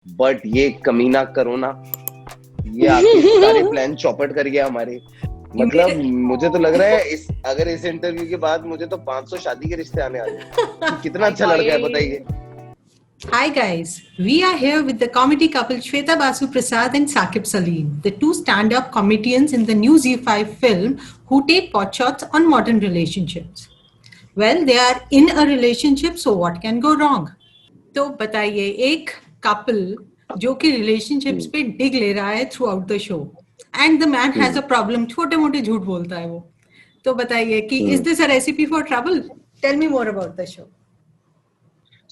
But ये कमीना corona ये आके सारे प्लान चौपट कर गया हमारे। मतलब मुझे तो लग रहा है अगर इस इंटरव्यू के बाद मुझे तो 500 शादी के रिश्ते आने वाले हैं कि कितना अच्छा लड़का है बताइए। Hi guys, we are here with the comedy couple Shweta Basu Prasad and Saqib Salim, the two stand-up comedians in the new Z5 film who take potshots on modern relationships. Well, they are in a relationship, so what can go wrong? तो बताइए, एक couple जो कि relationships पे डिग ले रहा है throughout the show and the man has a problem, छोटे मोटे झूठ बोलता है वो, तो बताइए कि is this a recipe for trouble? Tell me more about the show.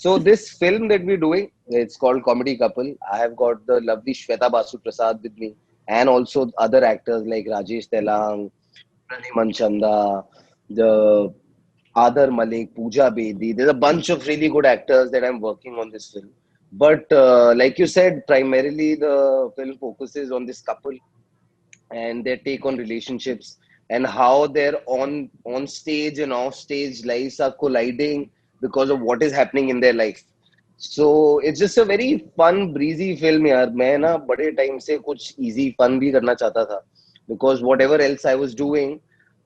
So this film that we're doing, it's called Comedy Couple. I have got the lovely Shweta Basu Prasad with me, and also other actors like Rajesh Telang, Pranay Manchanda, the Adar Malik, Pooja Bedi. There's a bunch of really good actors that I'm working on this film. But like you said, primarily the film focuses on this couple and their take on relationships and how their on stage and off stage lives are colliding because of what is happening in their life. So it's just a very fun breezy film यार। मैं ना बड़े time से कुछ easy fun भी करना चाहता था because whatever else I was doing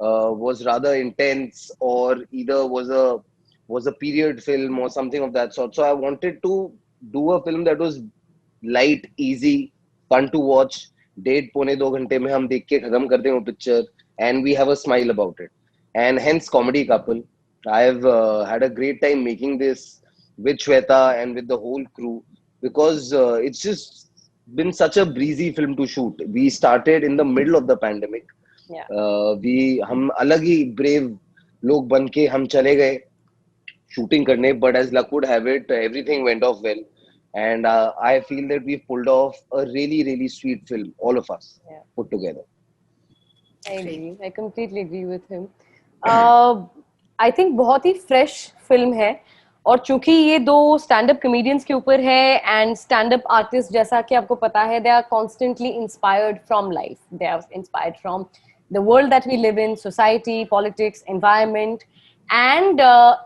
was rather intense or either was a period film or something of that sort. So I wanted to do a film that was light, easy, fun to watch. 1.5-2 घंटे में हम देख के खत्म कर दें वो picture and we have a smile about it, and hence Comedy Couple. I've had a great time making this with Shweta and with the whole crew because it's just been such a breezy film to shoot. We started in the middle of the pandemic. हम अलग ही brave लोग बन के हम चले गए shooting करने, but as luck would have it, everything went off well. And I feel that we've pulled off a really, really sweet film, all of us put together. I agree. I completely agree with him. I think बहुत ही fresh film है और चूंकि ये दो stand-up comedians के ऊपर है and stand-up artists जैसा कि आपको पता है, they are constantly inspired from life. They are inspired from the world that we live in, society, politics, environment. And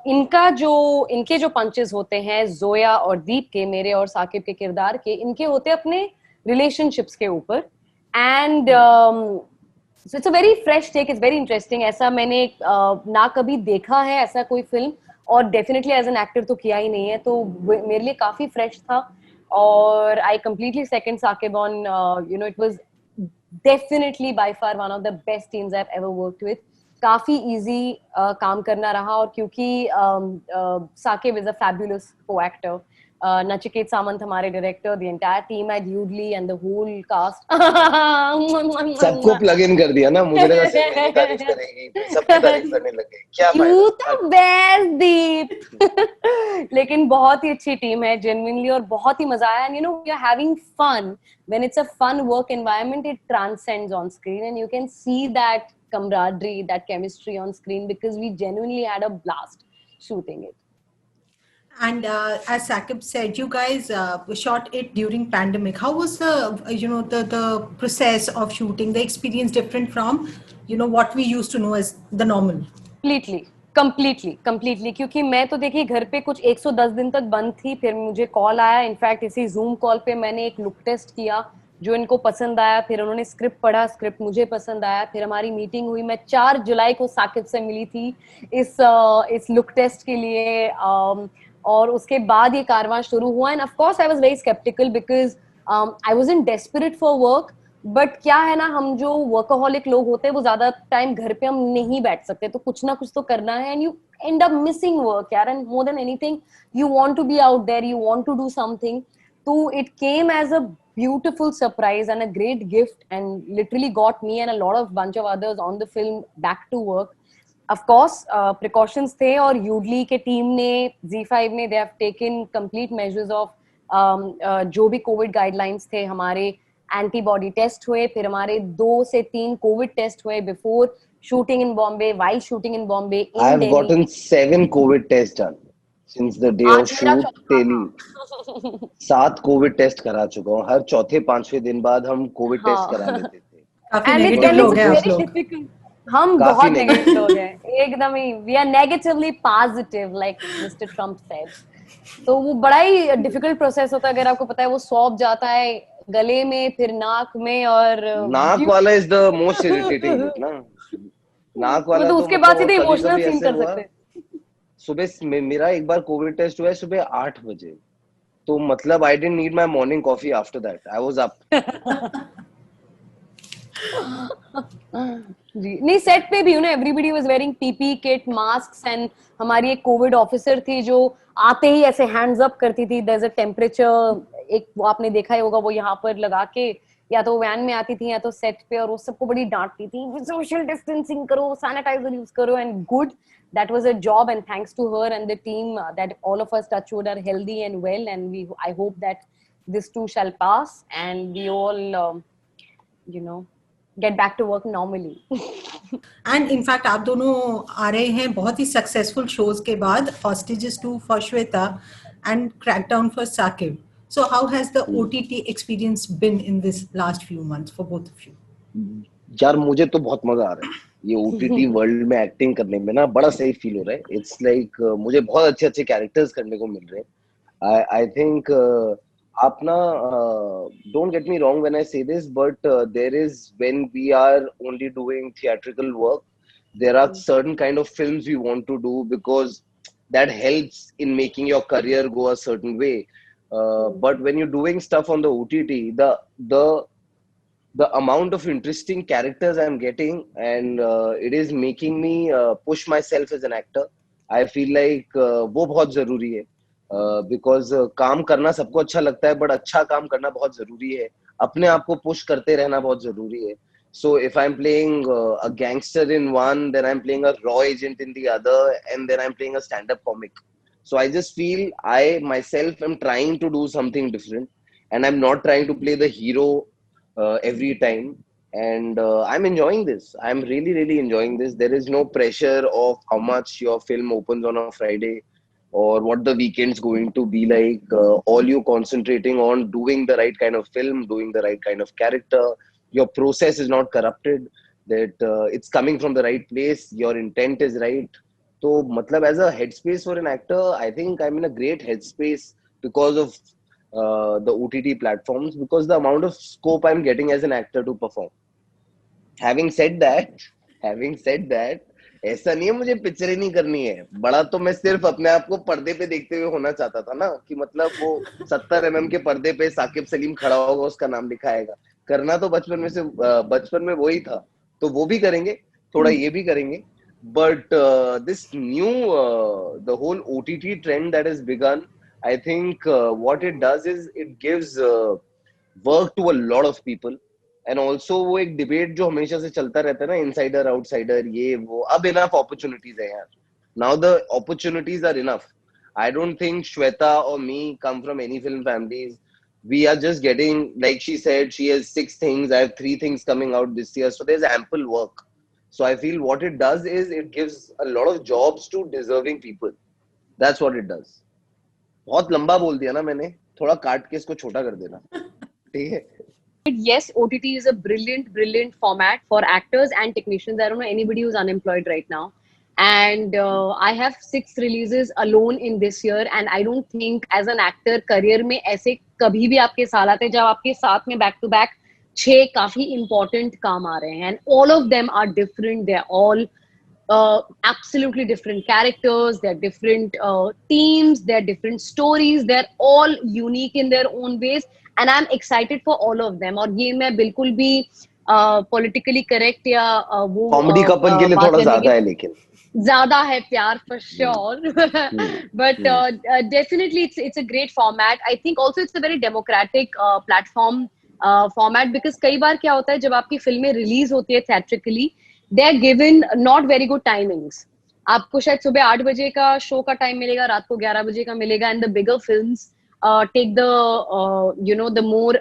इनके जो पंचेस होते हैं जोया और दीप के, मेरे और साकिब के किरदार के, इनके होते हैं अपने रिलेशनशिप्स के ऊपर. And so it's a very fresh take, it's very interesting. ऐसा मैंने ना कभी देखा है ऐसा कोई फिल्म, और डेफिनेटली एज एन एक्टर तो किया ही नहीं है, तो मेरे लिए काफी फ्रेश था. और I completely second Saqib on, you know, it was definitely by far one of the best teams I have ever worked with. काफी इजी काम करना रहा, और क्योंकि Saqib is a fabulous co-actor, Nachiket Samant हमारे director, the entire team at Yoodlee and the whole cast सबको plug in कर दिया ना, मुझे लगा सिर्फ मेरी तारीफ करेगी, सबकी तारीफ करने लग गई, क्या यू तो बेस्ट दीप. लेकिन बहुत ही अच्छी टीम है जेन्युइनली, और बहुत ही मजा आया. And you know, we are having fun when it's a fun work environment. It transcends on screen and you can see that camaraderie, that chemistry on screen, because we genuinely had a blast shooting it. And as Saqib said, you guys shot it during pandemic. How was the the process of shooting, the experience different from what we used to know as the normal? completely क्योंकि मैं तो देखिए घर पे कुछ 110 दिन तक बंद थी. फिर मुझे कॉल आया, इनफैक्ट इसी जूम कॉल पे मैंने एक लुक टेस्ट किया जो इनको पसंद आया. फिर उन्होंने स्क्रिप्ट पढ़ा, स्क्रिप्ट मुझे पसंद आया. फिर हमारी मीटिंग हुई. मैं 4 जुलाई को साकिब से मिली थी इस लुक टेस्ट के लिए, और उसके बाद ये कारवां शुरू हुआ. And of course I was very sceptical because I wasn't desperate for work, but क्या है ना, हम जो वर्कaholic लोग होते हैं वो ज्यादा टाइम घर पे हम नहीं बैठ सकते, तो कुछ ना कुछ तो करना है. And you end up missing work यार, and more than anything you want to be out there, you want to do something. तो it came as a beautiful surprise and a great gift, and literally got me and a lot of bunch of others on the film back to work. Of course precautions थे, और यूडली के team ने, Z5 ने, they have taken complete measures of जो भी Covid guidelines थे. हमारे antibody test हुए, फिर हमारे 2 से 3 कोविड टेस्ट हुए before shooting in Bombay, while shooting in Bombay, in I have Delhi. gotten 7 COVID tests done since the day of shoot till 7 COVID test करा चुका हूँ. हर चौथे 5वें दिन बाद हम कोविड टेस्ट करा लेते थे. काफी नेगेटिव लोग हैं आप लोग. हम बहुत नेगेटिव लोग हैं एकदम ही. We are negatively positive, like mister Trump said. तो वो बड़ा ही डिफिकल्ट प्रोसेस होता है, अगर आपको पता है। वो सौंप जाता है गले में, फिर नाक में, और नाक वाला is the most irritating bit ना, नाक वाला तो तो उसके बाद मतलब, और सीधे कभी इमोशनल कभी सीन ऐसे कर हुआ सकते हैं। मेरा एक बार कोविड टेस्ट हुआ है सुबह 8 बजे, तो मतलब I didn't need my morning coffee after that, I was up. जी नहीं, सेट पे भी everybody was wearing PP kit, mask, and हमारी एक कोविड ऑफिसर थी जो आते ही ऐसे हैंड्स अप करती थी, देयर इज अ टेम्परेचर, एक वो आपने देखा ही होगा, वो यहाँ पर लगा के या तो वैन में आती थी या तो सेट पे, और वो सबको बड़ी डांटती थी, सोशल डिस्टेंसिंग करो, सैनिटाइजर यूज करो, and good that was a job, and thanks to her and the team, that all of us touchwood are healthy and well, and I hope that this too shall pass and we all you know get back to work normally. And in fact आप दोनों आ रहे हैं बहुत ही successful shows के बाद, hostages 2 for Shweta and crackdown for Saqib. So how has the OTT experience been in this last few months for both of you? यार मुझे तो बहुत मजा आ रहा है ये ओटीटी वर्ल्ड में एक्टिंग करने में ना, बड़ा सही फील हो रहा है. इट्स लाइक मुझे बहुत अच्छे अच्छे कैरेक्टर्स करने को मिल रहे हैं. आई थिंक आप ना, don't get me wrong when I say this, but there is, when we are only doing theatrical work, there are certain kind of films we want to do because that helps in making your career go a certain way. But when you're doing stuff on the OTT, the the amount of interesting characters I'm getting, and it is making me push myself as an actor. I feel like वो बहुत जरूरी है, because काम करना सबको अच्छा लगता है, but अच्छा काम करना बहुत जरूरी है, अपने आप को पुश करते रहना बहुत जरूरी है. So if I'm playing a gangster in one, then I'm playing a raw agent in the other, and then I'm playing a stand-up comic. So I just feel I myself am trying to do something different, and I'm not trying to play the hero every time. And I'm enjoying this. I'm really, really enjoying this. There is no pressure of how much your film opens on a Friday or what the weekend's going to be like. All you concentrating on doing the right kind of film, doing the right kind of character. Your process is not corrupted, that it's coming from the right place, your intent is right. So matlab, as a headspace for an actor, I think I'm in a great headspace because of the OTT platforms, because the amount of scope I'm getting as an actor to perform. Having said that, ऐसा नहीं है मुझे पिक्चरें नहीं करनी है, बड़ा तो मैं सिर्फ अपने आप को पर्दे पे देखते हुए होना चाहता था ना, कि मतलब वो 70 mm के पर्दे पे साकिब सलीम खड़ा होगा, उसका नाम लिखा आएगा. करना तो बचपन में वही था, तो वो भी करेंगे, थोड़ा ये भी करेंगे. But this new, the whole OTT trend that has begun, I think what it does is it gives work to a lot of people. And also वो एक डिबेट जो हमेशा से चलता रहता है ना, इनसाइडर आउटसाइडर, ये वो, अब इनफ अपॉर्चुनिटीज है यार. Now the opportunities are enough. I don't think Shweta और me come from any film families. We are just getting, like she said, she has 6 things, I have 3 things coming out this year, so there's ample work. So I feel what it does is it gives a lot of jobs to deserving people. That's what it does. बहुत लंबा बोल दिया ना मैंने, थोड़ा काट के इसको छोटा कर देना, ठीक है. Yes, OTT is a brilliant format for actors and technicians. I don't know anybody who's unemployed right now. And I have 6 releases alone in this year, and I don't think as an actor career में ऐसे कभी भी आपके साल आते जब आपके साथ में back to back 6 काफी important काम आ रहे हैं, and all of them are different. They're all absolutely different characters, they're different teams, they're different stories, they're all unique in their own ways, and I'm excited for all of them. और ये मैं बिल्कुल भी politically correct या वो comedy couple के लिए बात थोड़ा करने ज्यादा की है, लेकिन ज्यादा है प्यार for sure. But definitely it's a great format. I think also it's a very democratic platform format, because कई बार क्या होता है जब आपकी फिल्में रिलीज होती है theatrically, they are given not very good timings. आपको शायद सुबह 8 बजे का शो का टाइम मिलेगा, रात को 11 बजे का मिलेगा, and the bigger films take the the more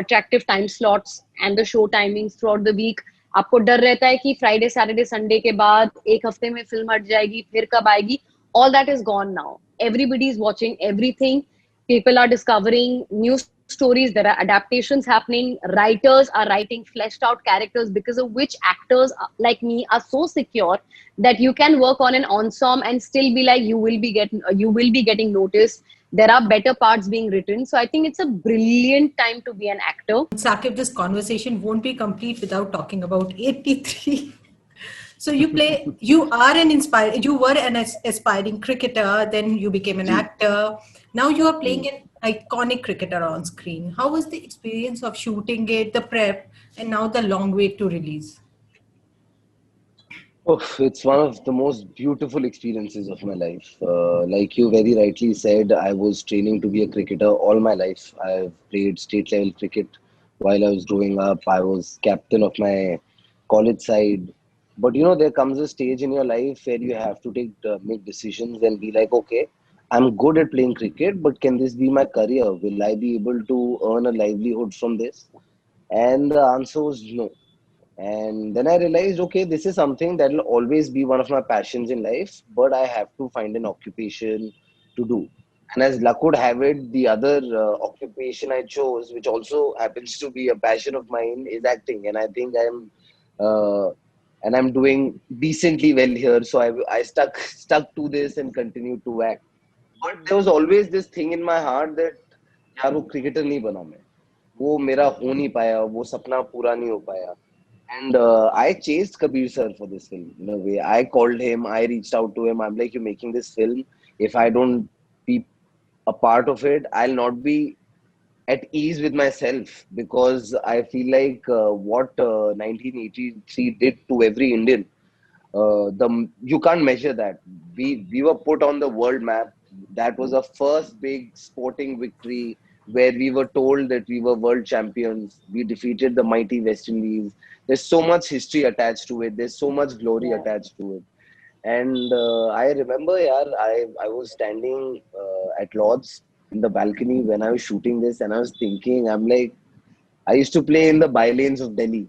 attractive time slots and the show timings throughout the week. आपको डर रहता है कि फ्राइडे सैटरडे संडे के बाद एक हफ्ते में फिल्म हट जाएगी, फिर कब आएगी. All that is gone now. Everybody is watching everything. People are discovering new stories, there are adaptations happening, writers are writing fleshed out characters, because of which actors like me are so secure that you can work on an ensemble and still be like, you will be getting noticed. There are better parts being written. So I think it's a brilliant time to be an actor. Sakib, this conversation won't be complete without talking about 83. So you were an aspiring cricketer, then you became an actor. Now you are playing an iconic cricketer on screen. How was the experience of shooting it, the prep, and now the long wait to release? Oh, it's one of the most beautiful experiences of my life. Like you very rightly said, I was training to be a cricketer all my life. I've played state level cricket while I was growing up. I was captain of my college side. But you know, there comes a stage in your life where you have to make decisions and be like, okay, I'm good at playing cricket, but can this be my career? Will I be able to earn a livelihood from this? And the answer was no. And then I realized, okay, this is something that will always be one of my passions in life, but I have to find an occupation to do. And as luck would have it, the other occupation I chose, which also happens to be a passion of mine, is acting. And I think uh, I'm doing decently well here. So I stuck to this and continued to act. But there was always this thing in my heart that यार वो cricketer नहीं बना मैं, वो मेरा हो नहीं पाया, वो सपना पूरा नहीं हो पाया. And I chased Kabir sir for this film in a way. I called him, I reached out to him. I'm like, you're making this film. If I don't be a part of it, I'll not be at ease with myself, because I feel like what 1983 did to every Indian, you can't measure that. We were put on the world map. That was our first big sporting victory, where we were told that we were world champions. We defeated the mighty West Indies. There's so much history attached to it. There's so much glory attached to it. And I remember, yeah, I was standing at Lord's in the balcony when I was shooting this, and I was thinking, I'm like, I used to play in the bylanes of Delhi,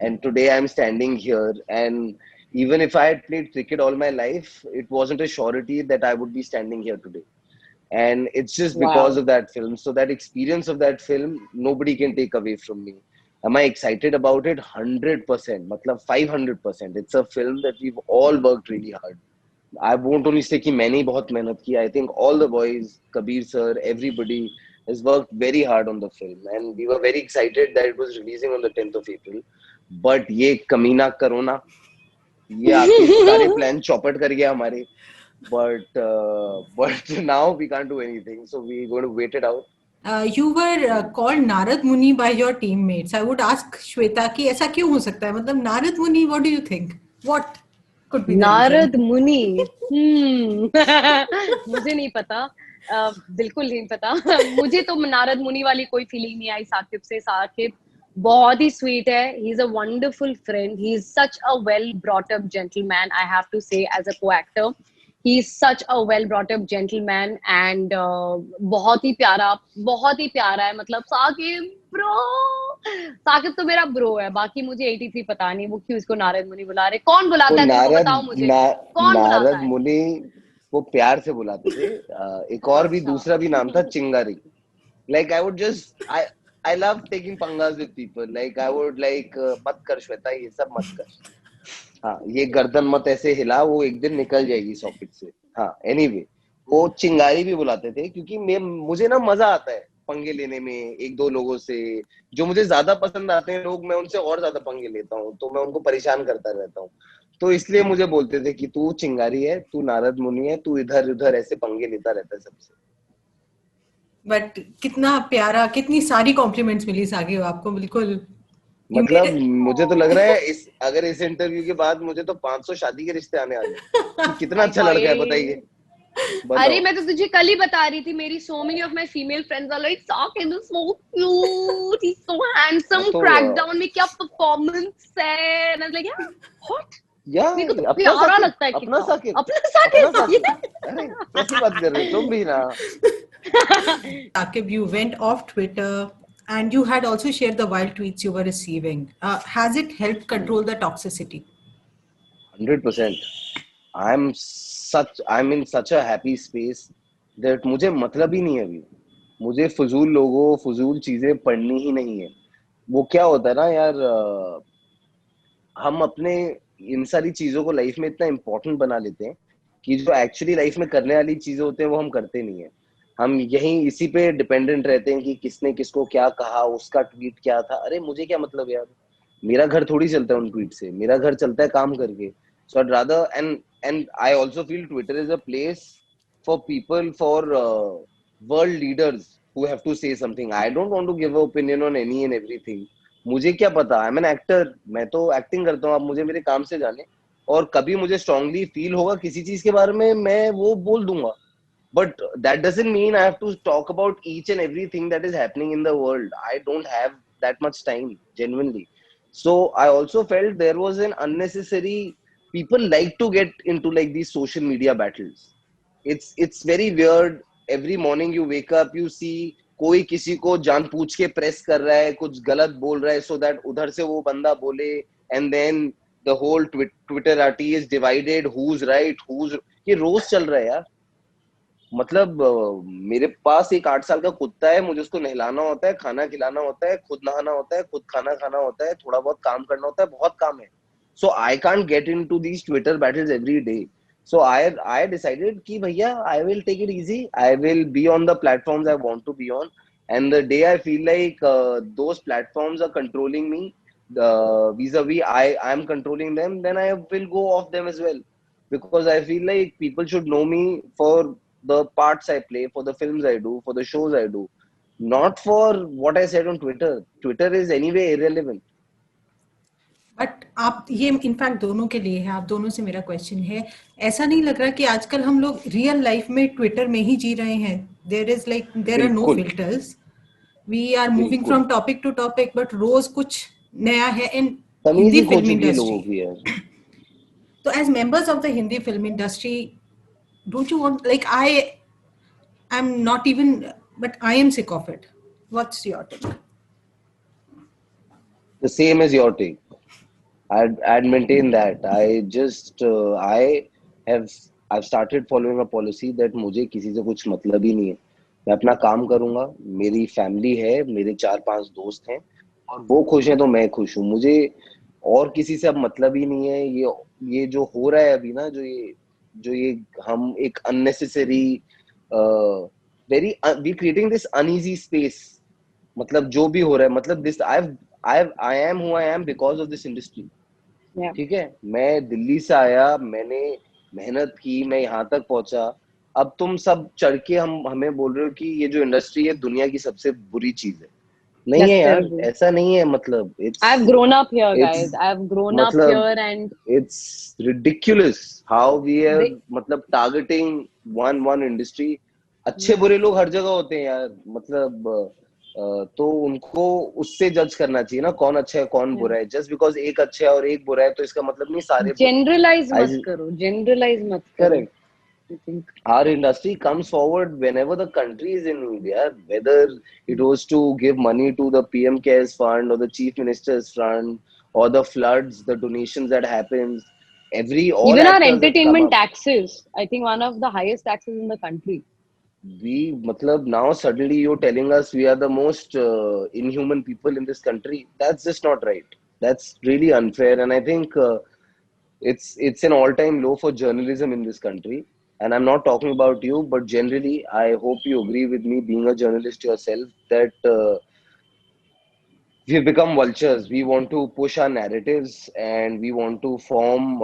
and today I'm standing here. And even if I had played cricket all my life, it wasn't a surety that I would be standing here today. And it's just because Wow. of that film. So that experience of that film, nobody can take away from me. Am I excited about it? 100%. Matlab 500%. It's a film that we've all worked really hard. I won't only say कि मैंने ही बहुत मेहनत की. I think all the boys, Kabir sir, everybody has worked very hard on the film, and we were very excited that it was releasing on the 10th of April. But ये कमीना corona, ये आके सारे plan चौपट कर गया हमारे. But now we can't do anything, so we're going to wait it out. You were called Narad Muni by your teammates. I would ask Shweta कि ऐसा क्यों हो सकता है? मतलब Narad Muni, what do you think? What could be the reason? Narad मुनि. मुझे नहीं पता. बिल्कुल नहीं पता. मुझे तो नारद मुनि वाली कोई फीलिंग नहीं आई साकिब से. साकिब बहुत ही स्वीट है. He is a wonderful friend. He is such a well brought up gentleman, I have to say, as a co-actor. He is such a well brought up gentleman, and बहुत ही प्यारा है. मतलब Saqib bro, Saqib तो मेरा bro है. बाकी मुझे 83 पता नहीं वो क्यों इसको नारद मुनि बुला रहे. कौन तो बुलाता है तुमको? बताओ मुझे. कौन बुलाता नारद है? मुनि वो प्यार से बुलाते थे. एक और भी दूसरा भी नाम था चिंगारी. Like I love taking pangas with people. Like I would like मत कर श्वेता, ये सब मत कर. हाँ, ये गर्दन मत ऐसे हिला, वो एक दिन निकल जाएगी सॉकेट से. हाँ, anyway, वो चिंगारी भी बुलाते थे क्योंकि मुझे ना मजा आता है पंगे लेने में एक दो लोगों से. जो मुझे ज्यादा पसंद आते हैं लोग, मैं उनसे और ज्यादा पंगे लेता हूँ, तो मैं उनको परेशान करता रहता हूँ. तो इसलिए मुझे बोलते थे कि तू चिंगारी है, तू नारद मुनि है, तू इधर उधर ऐसे पंगे लेता रहता है सबसे. बट कितना प्यारा, कितनी सारी कॉम्प्लीमेंट्स मिली साकिब आपको. बिल्कुल. मतलब मुझे तो लग रहा है अगर इस इंटरव्यू के बाद मुझे तो 500 शादी के रिश्ते आने वाले हैं. कितना अच्छा लड़का है बताइए. अरे मैं तो तुझे कल ही बता रही थी. मेरी so many of my female friends are like, Sakib is so cute, he's so handsome, Crackdown में क्या performance है. And I was like, yeah, what? मेरे को तो प्यारा लगता है. अपना साकिब. अरे कैसी बात कर रहे हो तुम भी ना. Sakib, you went off Twitter and you had also shared the wild tweets you were receiving. Has it helped control the toxicity? 100%. I'm in such a happy space that मुझे मतलब ही नहीं है अभी. मुझे फजूल लोगों, फजूल चीजें पढ़नी ही नहीं है। वो क्या होता है ना यार, हम अपने इन सारी चीजों को लाइफ में इतना इम्पोर्टेंट बना लेते हैं कि जो एक्चुअली लाइफ में करने वाली चीजें होते हैं वो हम करते नहीं है। हम यहीं इसी पे डिपेंडेंट रहते हैं कि किसने किसको क्या कहा, उसका ट्वीट क्या था, अरे मुझे क्या मतलब यार, मेरा घर थोड़ी चलता है उन ट्वीट से, मेरा घर चलता है काम करके। सो I'd rather, and I also feel Twitter is a place for people, for world leaders who have to say something. I don't want to give an opinion on any and everything. मुझे क्या पता, I am an actor, मैं तो acting करता हूँ, आप मुझे मेरे काम से जाने। और कभी मुझे स्ट्रांगली फील होगा किसी चीज के बारे में, मैं वो बोल दूंगा। But that doesn't mean I have to talk about each and everything that is happening in the world. I don't have that much time, genuinely. So I also felt there was an unnecessary. People like to get into like these social media battles. It's very weird. Every morning you wake up, you see कोई किसी को जानबूझ के press कर रहा है, कुछ गलत बोल रहा है, so that उधर से वो बंदा बोले, and then the whole Twitterati is divided. Who's right? Who's ये रोज चल रहा है यार। मतलब मेरे पास एक 8 साल का कुत्ता है, मुझे उसको नहलाना होता है, खाना खिलाना होता है, खुद नहाना होता है, खुद खाना खाना होता है, थोड़ा बहुत काम करना होता है, बहुत काम है। So I can't get into these Twitter battles every day. So I decided कि भैया I will take it easy, I will be on the platforms I want to be on, and the day I feel like those platforms are controlling me vis-a-vis I am controlling them, then I will go off them as well, because I feel like people should know me for the parts I play, for the films I do, for the shows I do, not for what I said on Twitter. Twitter is anyway irrelevant. But आप ये in fact दोनों के लिए है, आप दोनों से मेरा क्वेश्चन है, ऐसा नहीं लग रहा कि आजकल हम लोग रियल लाइफ में ट्विटर में ही जी रहे हैं? देयर आर नो बिल्कुल फिल्टर्स, वी आर मूविंग बिल्कुल, from topic to topic, but रोज कुछ नया है इन तमीज हिंदी ही खो फिल्म चुकी है लोगों इंडस्ट्री। की यार। तो as members of the Hindi film industry, don't you want, like I am not even, but I am sick of it, what's your take? The same as your take. I'd maintain that. I have I've started following a policy that मुझे किसी से कुछ मतलब ही नहीं है। मैं अपना काम करूंगा, मेरी फैमिली है, मेरे 4-5 दोस्त हैं, और वो खुश हैं तो मैं खुश हूँ। मुझे और किसी से अब मतलब ही नहीं है। ये जो हो रहा है अभी ना, जो ये हम एक unnecessary very we creating this uneasy space. मतलब जो भी हो रहा है, मतलब this I am who I am because of this industry. Yeah. ठीक है, मैं दिल्ली से आया, मैंने मेहनत की, मैं यहाँ तक पहुंचा। अब तुम सब चढ़ के हमें बोल रहे हो कि ये जो इंडस्ट्री है दुनिया की सबसे बुरी चीज है। नहीं है That's यार, terrible. ऐसा नहीं है। मतलब I've grown up here, it's guys. I've grown up मतलब here, and it's ridiculous how we are they, मतलब टारगेटिंग वन इंडस्ट्री। अच्छे yeah. बुरे लोग हर जगह होते हैं यार। मतलब तो उनको उससे जज करना चाहिए ना, कौन अच्छा है कौन Yeah. बुरा है। जस्ट बिकॉज एक अच्छा है और एक बुरा है तो इसका मतलब नहीं सारे बुरे हैं। Generalize mat I karo. Generalize mat karo. correct. I think. Our industry comes forward whenever the country is in need, yeah? Whether it was to give money to the PM Cares Fund or the Chief Minister's Fund or the floods, the donations that happens, all Even our actors have come entertainment up. taxes, I think one of the highest taxes in the country. Matlab, now suddenly you're telling us we are the most inhuman people in this country. That's just not right. That's really unfair, and I think it's an all-time low for journalism in this country. And I'm not talking about you, but generally, I hope you agree with me, being a journalist yourself, that we've become vultures. We want to push our narratives and we want to form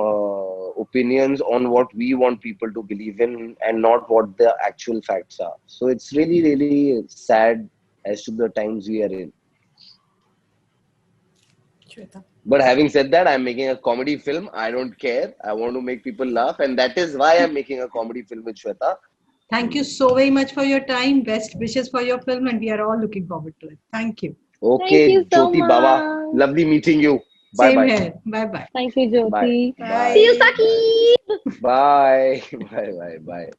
opinions on what we want people to believe in and not what the actual facts are. So it's really, really sad as to the times we are in. Shweta. But having said that, I'm making a comedy film. I don't care. I want to make people laugh. And that is why I'm making a comedy film with Shweta. Thank you so very much for your time. Best wishes for your film, and we are all looking forward to it. Thank you. Thank you Okay, so Jyoti Baba. much. Lovely meeting you. Bye Same bye. here. Bye bye. Thank you, Jyoti. Bye. Bye. See you, Saki. Bye. Bye. Bye. Bye.